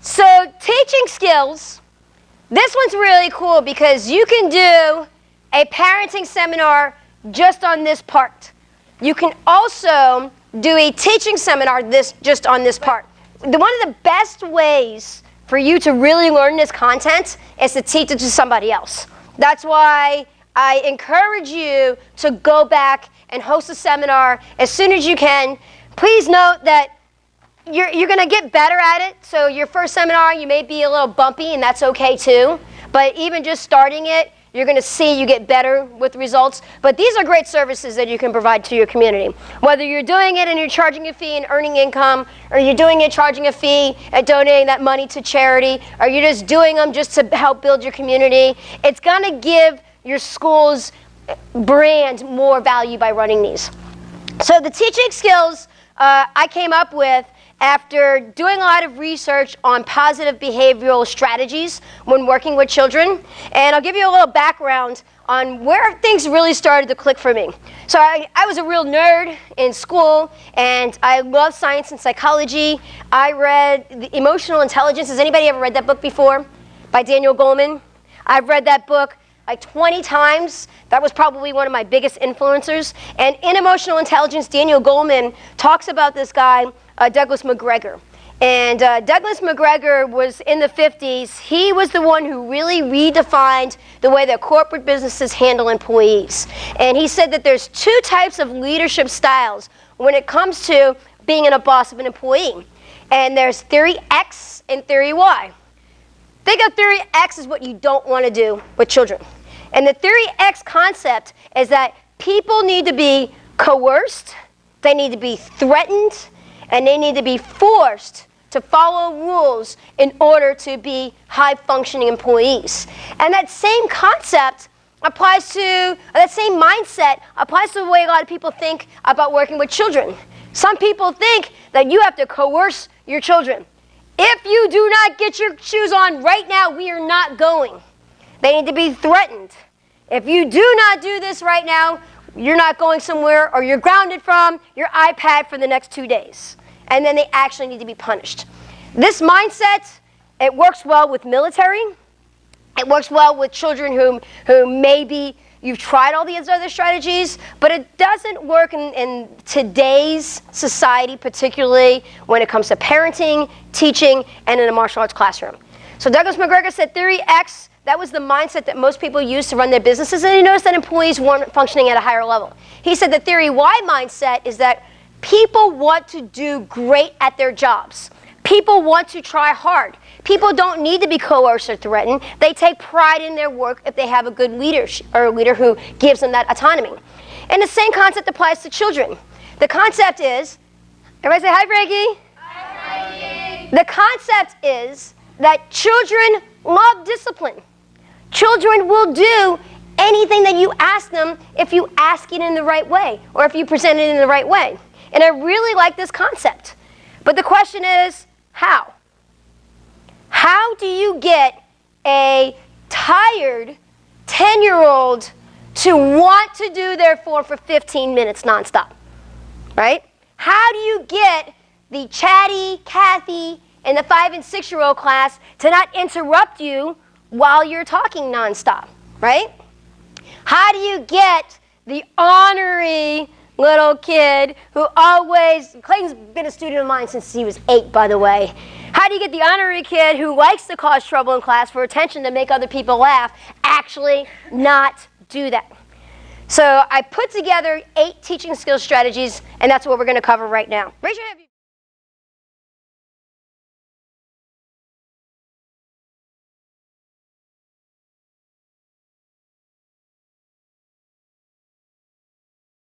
So teaching skills, this one's really cool because you can do a parenting seminar just on this part. You can also do a teaching seminar just on this part. One of the best ways for you to really learn this content is to teach it to somebody else. That's why I encourage you to go back and host a seminar as soon as you can. Please note that you're going to get better at it. So your first seminar, you may be a little bumpy, and that's okay too. But even just starting it, you're going to see you get better with results. But these are great services that you can provide to your community. Whether you're doing it and you're charging a fee and earning income, or you're doing it charging a fee and donating that money to charity, or you're just doing them just to help build your community, it's going to give your school's brand more value by running these. So the teaching skills I came up with after doing a lot of research on positive behavioral strategies when working with children. And I'll give you a little background on where things really started to click for me. So I was a real nerd in school, and I love science and psychology. I read The Emotional Intelligence. Has anybody ever read that book before? By Daniel Goleman. I've read that book like 20 times. That was probably one of my biggest influencers. And in Emotional Intelligence, Daniel Goleman talks about this guy, Douglas McGregor. And Douglas McGregor was in the 50s. He was the one who really redefined the way that corporate businesses handle employees. And he said that there's two types of leadership styles when it comes to being a boss of an employee. And there's theory X and theory Y. Think of theory X as what you don't want to do with children. And the theory X concept is that people need to be coerced, they need to be threatened, and they need to be forced to follow rules in order to be high-functioning employees. And that same concept applies to, that same mindset applies to the way a lot of people think about working with children. Some people think that you have to coerce your children. If you do not get your shoes on right now, we are not going. They need to be threatened. If you do not do this right now, you're not going somewhere, or you're grounded from your iPad for the next 2 days. And then they actually need to be punished. This mindset, it works well with military. It works well with children who maybe you've tried all these other strategies, but it doesn't work in today's society, particularly when it comes to parenting, teaching, and in a martial arts classroom. So Douglas McGregor said theory X, that was the mindset that most people use to run their businesses, and he noticed that employees weren't functioning at a higher level. He said the theory Y mindset is that people want to do great at their jobs. People want to try hard. People don't need to be coerced or threatened. They take pride in their work if they have a good leader or a leader who gives them that autonomy. And the same concept applies to children. The concept is, everybody say hi, Frankie. Hi, Frankie. The concept is that children love discipline. Children will do anything that you ask them if you ask it in the right way, or if you present it in the right way. And I really like this concept. But the question is, how? How do you get a tired 10-year-old to want to do their form for 15 minutes nonstop? Right? How do you get the chatty Kathy in the 5- and 6-year-old class to not interrupt you while you're talking nonstop? Right? How do you get the ornery little kid who always, Clayton's been a student of mine since he was 8, by the way. How do you get the honorary kid who likes to cause trouble in class for attention to make other people laugh actually not do that? So I put together 8 teaching skills strategies, and that's what we're going to cover right now. Raise your hand.